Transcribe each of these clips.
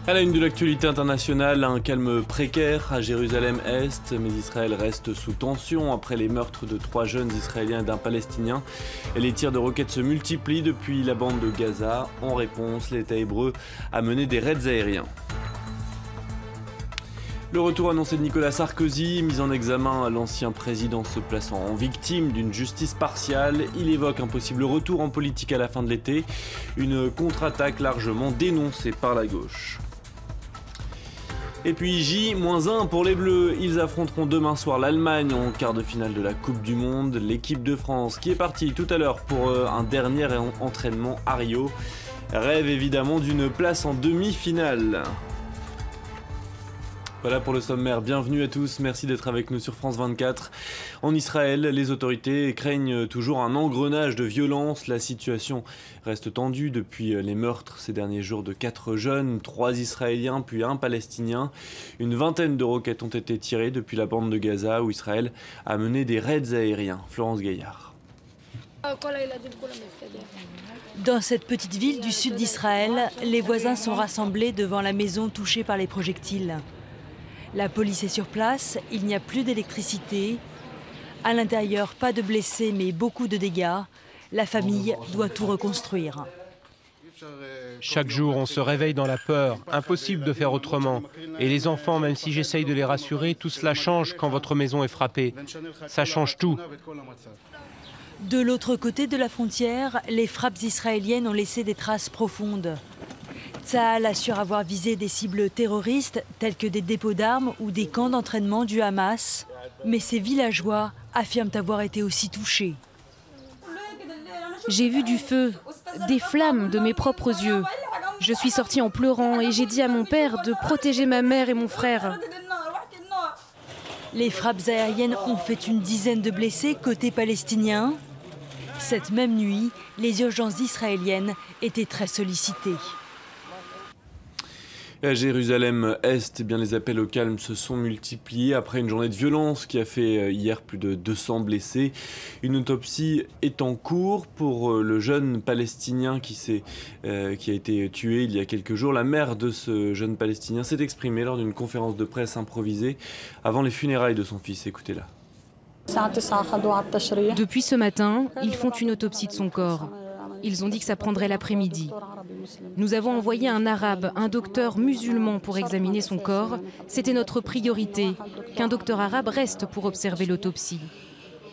À la une de l'actualité internationale, un calme précaire à Jérusalem-Est, mais Israël reste sous tension après les meurtres de 3 jeunes Israéliens et d'un Palestinien. Et les tirs de roquettes se multiplient depuis la bande de Gaza. En réponse, l'État hébreu a mené des raids aériens. Le retour annoncé de Nicolas Sarkozy, mis en examen, l'ancien président se plaçant en victime d'une justice partiale. Il évoque un possible retour en politique à la fin de l'été, une contre-attaque largement dénoncée par la gauche. Et puis J-1 pour les Bleus, ils affronteront demain soir l'Allemagne en quart de finale de la Coupe du Monde. L'équipe de France qui est partie tout à l'heure pour un dernier entraînement à Rio rêve évidemment d'une place en demi-finale. Voilà pour le sommaire, bienvenue à tous, merci d'être avec nous sur France 24. En Israël, les autorités craignent toujours un engrenage de violence. La situation reste tendue depuis les meurtres ces derniers jours de 4 jeunes, 3 Israéliens puis 1 Palestinien. Une vingtaine de roquettes ont été tirées depuis la bande de Gaza où Israël a mené des raids aériens. Florence Gaillard. Dans cette petite ville du sud d'Israël, les voisins sont rassemblés devant la maison touchée par les projectiles. La police est sur place, il n'y a plus d'électricité. À l'intérieur, pas de blessés mais beaucoup de dégâts. La famille doit tout reconstruire. Chaque jour, on se réveille dans la peur. Impossible de faire autrement. Et les enfants, même si j'essaye de les rassurer, tout cela change quand votre maison est frappée. Ça change tout. De l'autre côté de la frontière, les frappes israéliennes ont laissé des traces profondes. Tsahal assure avoir visé des cibles terroristes telles que des dépôts d'armes ou des camps d'entraînement du Hamas. Mais ces villageois affirment avoir été aussi touchés. J'ai vu du feu, des flammes de mes propres yeux. Je suis sortie en pleurant et j'ai dit à mon père de protéger ma mère et mon frère. Les frappes aériennes ont fait une dizaine de blessés côté palestinien. Cette même nuit, les urgences israéliennes étaient très sollicitées. À Jérusalem-Est, les appels au calme se sont multipliés après une journée de violence qui a fait hier plus de 200 blessés. Une autopsie est en cours pour le jeune Palestinien qui a été tué il y a quelques jours. La mère de ce jeune Palestinien s'est exprimée lors d'une conférence de presse improvisée avant les funérailles de son fils. Écoutez-la. Depuis ce matin, ils font une autopsie de son corps. Ils ont dit que ça prendrait l'après-midi. Nous avons envoyé un arabe, un docteur musulman pour examiner son corps. C'était notre priorité, qu'un docteur arabe reste pour observer l'autopsie.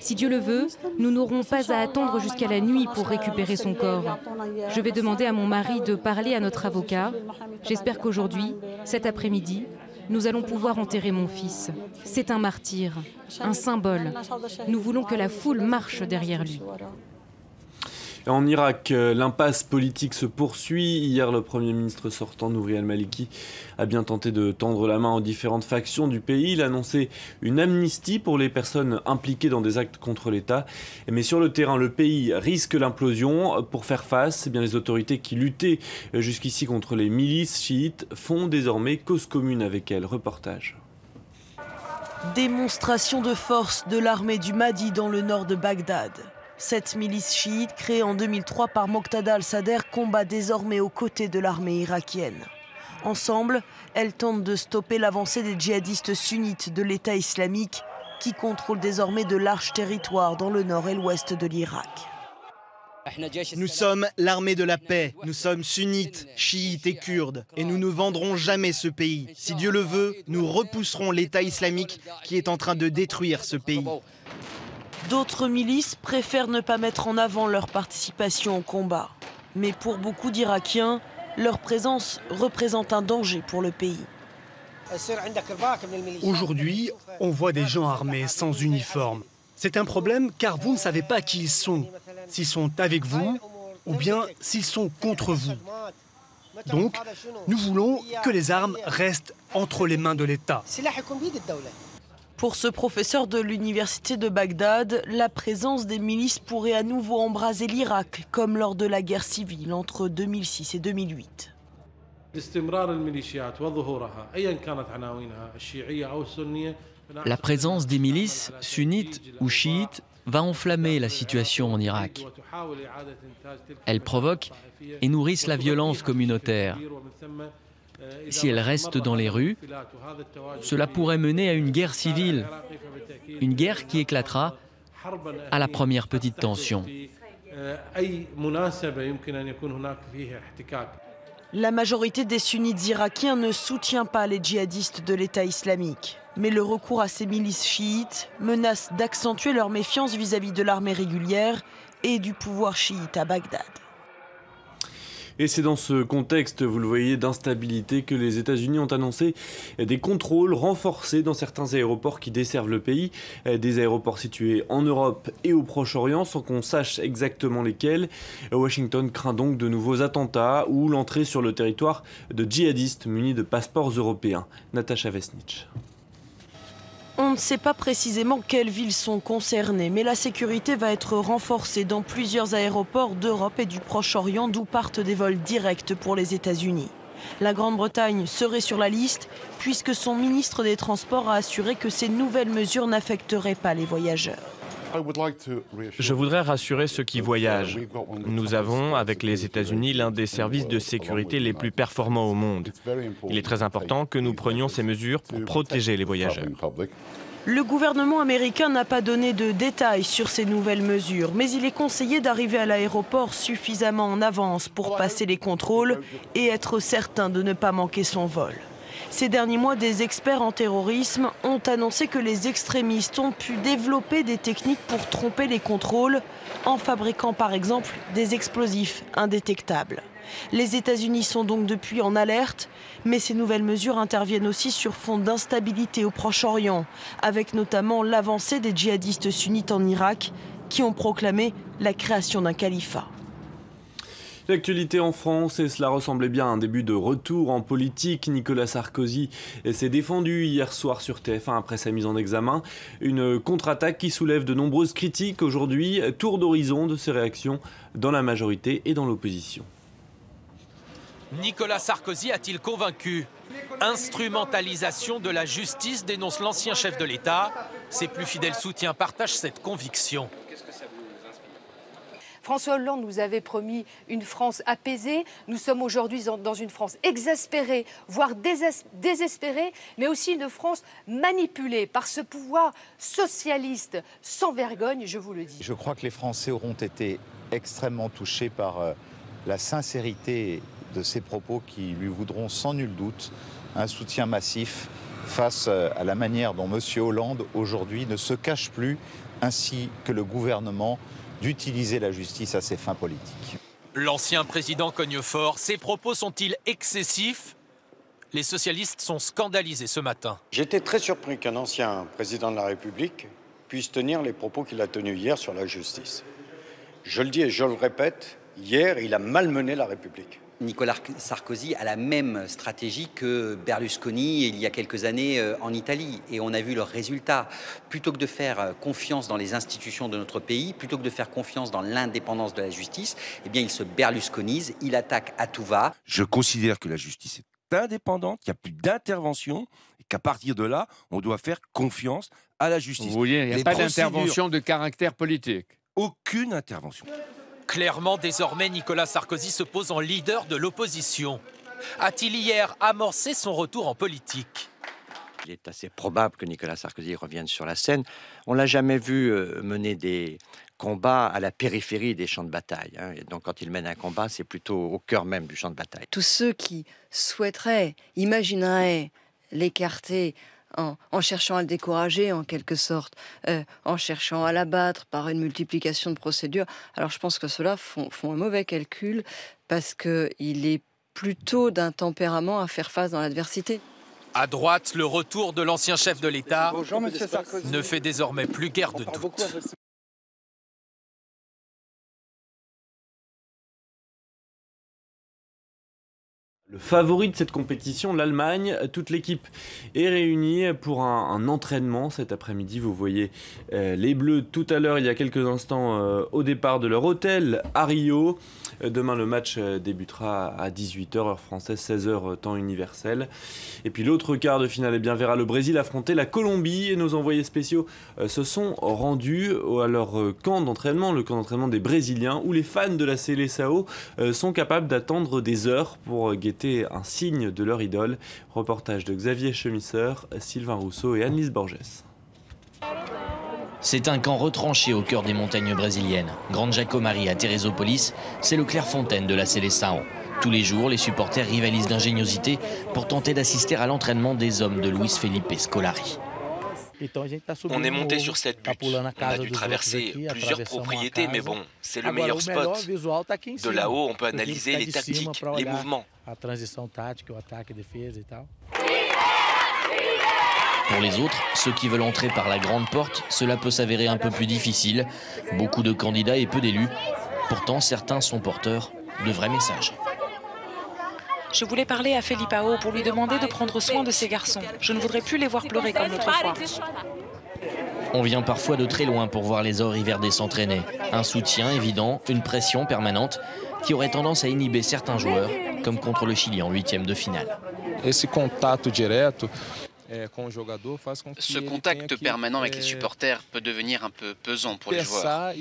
Si Dieu le veut, nous n'aurons pas à attendre jusqu'à la nuit pour récupérer son corps. Je vais demander à mon mari de parler à notre avocat. J'espère qu'aujourd'hui, cet après-midi, nous allons pouvoir enterrer mon fils. C'est un martyr, un symbole. Nous voulons que la foule marche derrière lui. En Irak, l'impasse politique se poursuit. Hier, le Premier ministre sortant, Nouri al-Maliki, a bien tenté de tendre la main aux différentes factions du pays. Il a annoncé une amnistie pour les personnes impliquées dans des actes contre l'État. Mais sur le terrain, le pays risque l'implosion. Pour faire face, les autorités qui luttaient jusqu'ici contre les milices chiites font désormais cause commune avec elles. Reportage. Démonstration de force de l'armée du Mahdi dans le nord de Bagdad. Cette milice chiite, créée en 2003 par Moqtada al-Sadr, combat désormais aux côtés de l'armée irakienne. Ensemble, elles tentent de stopper l'avancée des djihadistes sunnites de l'État islamique qui contrôlent désormais de larges territoires dans le nord et l'ouest de l'Irak. Nous sommes l'armée de la paix, nous sommes sunnites, chiites et kurdes, et nous ne vendrons jamais ce pays. Si Dieu le veut, nous repousserons l'État islamique qui est en train de détruire ce pays. D'autres milices préfèrent ne pas mettre en avant leur participation au combat. Mais pour beaucoup d'Irakiens, leur présence représente un danger pour le pays. Aujourd'hui, on voit des gens armés sans uniforme. C'est un problème car vous ne savez pas qui ils sont. S'ils sont avec vous ou bien s'ils sont contre vous. Donc, nous voulons que les armes restent entre les mains de l'État. Pour ce professeur de l'université de Bagdad, la présence des milices pourrait à nouveau embraser l'Irak, comme lors de la guerre civile entre 2006 et 2008. La présence des milices, sunnites ou chiites, va enflammer la situation en Irak. Elles provoquent et nourrissent la violence communautaire. Si elle reste dans les rues, cela pourrait mener à une guerre civile, une guerre qui éclatera à la première petite tension. La majorité des sunnites irakiens ne soutient pas les djihadistes de l'État islamique. Mais le recours à ces milices chiites menace d'accentuer leur méfiance vis-à-vis de l'armée régulière et du pouvoir chiite à Bagdad. Et c'est dans ce contexte, vous le voyez, d'instabilité que les États-Unis ont annoncé des contrôles renforcés dans certains aéroports qui desservent le pays. Des aéroports situés en Europe et au Proche-Orient, sans qu'on sache exactement lesquels. Washington craint donc de nouveaux attentats ou l'entrée sur le territoire de djihadistes munis de passeports européens. Natacha Vesnich. On ne sait pas précisément quelles villes sont concernées, mais la sécurité va être renforcée dans plusieurs aéroports d'Europe et du Proche-Orient d'où partent des vols directs pour les États-Unis. La Grande-Bretagne serait sur la liste puisque son ministre des Transports a assuré que ces nouvelles mesures n'affecteraient pas les voyageurs. Je voudrais rassurer ceux qui voyagent. Nous avons, avec les États-Unis, l'un des services de sécurité les plus performants au monde. Il est très important que nous prenions ces mesures pour protéger les voyageurs. Le gouvernement américain n'a pas donné de détails sur ces nouvelles mesures, mais il est conseillé d'arriver à l'aéroport suffisamment en avance pour passer les contrôles et être certain de ne pas manquer son vol. Ces derniers mois, des experts en terrorisme ont annoncé que les extrémistes ont pu développer des techniques pour tromper les contrôles en fabriquant par exemple des explosifs indétectables. Les États-Unis sont donc depuis en alerte, mais ces nouvelles mesures interviennent aussi sur fond d'instabilité au Proche-Orient, avec notamment l'avancée des djihadistes sunnites en Irak qui ont proclamé la création d'un califat. L'actualité en France, et cela ressemblait bien à un début de retour en politique. Nicolas Sarkozy s'est défendu hier soir sur TF1 après sa mise en examen. Une contre-attaque qui soulève de nombreuses critiques aujourd'hui. Tour d'horizon de ses réactions dans la majorité et dans l'opposition. Nicolas Sarkozy a-t-il convaincu? Instrumentalisation de la justice, dénonce l'ancien chef de l'État. Ses plus fidèles soutiens partagent cette conviction. François Hollande nous avait promis une France apaisée. Nous sommes aujourd'hui dans une France exaspérée, voire désespérée, mais aussi une France manipulée par ce pouvoir socialiste sans vergogne, je vous le dis. Je crois que les Français auront été extrêmement touchés par la sincérité de ses propos qui lui voudront sans nul doute un soutien massif face à la manière dont M. Hollande aujourd'hui ne se cache plus, ainsi que le gouvernement, d'utiliser la justice à ses fins politiques. L'ancien président cogne fort. Ses propos sont-ils excessifs? Les socialistes sont scandalisés ce matin. J'étais très surpris qu'un ancien président de la République puisse tenir les propos qu'il a tenus hier sur la justice. Je le dis et je le répète, hier, il a malmené la République. Nicolas Sarkozy a la même stratégie que Berlusconi il y a quelques années en Italie. Et on a vu leurs résultats. Plutôt que de faire confiance dans les institutions de notre pays, plutôt que de faire confiance dans l'indépendance de la justice, eh bien il se berlusconise, il attaque à tout va. Je considère que la justice est indépendante, qu'il n'y a plus d'intervention et qu'à partir de là, on doit faire confiance à la justice. Vous voyez, il n'y a pas d'intervention de caractère politique. Aucune intervention. Clairement, désormais, Nicolas Sarkozy se pose en leader de l'opposition. A-t-il hier amorcé son retour en politique? Il est assez probable que Nicolas Sarkozy revienne sur la scène. On ne l'a jamais vu mener des combats à la périphérie des champs de bataille. Et donc quand il mène un combat, c'est plutôt au cœur même du champ de bataille. Tous ceux qui souhaiteraient, imagineraient l'écarter en cherchant à le décourager en quelque sorte, en cherchant à l'abattre par une multiplication de procédures. Alors je pense que ceux-là font un mauvais calcul parce qu'il est plutôt d'un tempérament à faire face dans l'adversité. À droite, le retour de l'ancien chef de l'État ne fait désormais plus guère de doute. Le favori de cette compétition, l'Allemagne, toute l'équipe est réunie pour un entraînement cet après-midi. Vous voyez les Bleus tout à l'heure, il y a quelques instants, au départ de leur hôtel à Rio. Demain, le match débutera à 18h, heure française, 16h, temps universel. Et puis l'autre quart de finale verra le Brésil affronter la Colombie. Et nos envoyés spéciaux se sont rendus à leur camp d'entraînement, le camp d'entraînement des Brésiliens, où les fans de la Seleção sont capables d'attendre des heures pour guetter été un signe de leur idole. Reportage de Xavier Chemisseur, Sylvain Rousseau et Annelise Borges. C'est un camp retranché au cœur des montagnes brésiliennes. Grande Jacomari à Teresópolis, c'est le Clairefontaine de la Seleção. Tous les jours, les supporters rivalisent d'ingéniosité pour tenter d'assister à l'entraînement des hommes de Luis Felipe Scolari. On est monté sur cette butte. On a dû traverser plusieurs propriétés, mais bon, c'est le meilleur spot. De là-haut, on peut analyser les tactiques, les mouvements. Pour les autres, ceux qui veulent entrer par la grande porte, cela peut s'avérer un peu plus difficile. Beaucoup de candidats et peu d'élus. Pourtant, certains sont porteurs de vrais messages. Je voulais parler à Felipao pour lui demander de prendre soin de ses garçons. Je ne voudrais plus les voir pleurer comme l'autre fois. On vient parfois de très loin pour voir les Auriverdés s'entraîner. Un soutien évident, une pression permanente qui aurait tendance à inhiber certains joueurs, comme contre le Chili en 8e de finale. Ce contact permanent avec les supporters peut devenir un peu pesant pour les joueurs.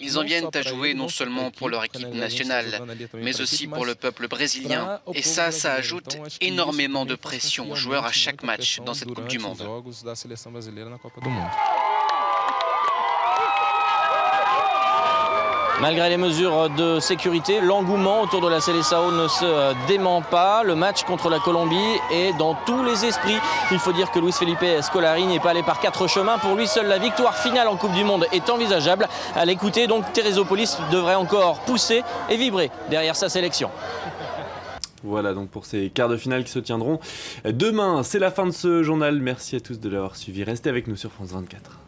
Ils en viennent à jouer non seulement pour leur équipe nationale, mais aussi pour le peuple brésilien. Et ça ajoute énormément de pression aux joueurs à chaque match dans cette Coupe du Monde. Malgré les mesures de sécurité, l'engouement autour de la Seleção ne se dément pas. Le match contre la Colombie est dans tous les esprits. Il faut dire que Luis Felipe Scolari n'est pas allé par quatre chemins. Pour lui, seule la victoire finale en Coupe du Monde est envisageable. À l'écouter, donc, Teresópolis devrait encore pousser et vibrer derrière sa sélection. Voilà donc pour ces quarts de finale qui se tiendront demain. C'est la fin de ce journal. Merci à tous de l'avoir suivi. Restez avec nous sur France 24.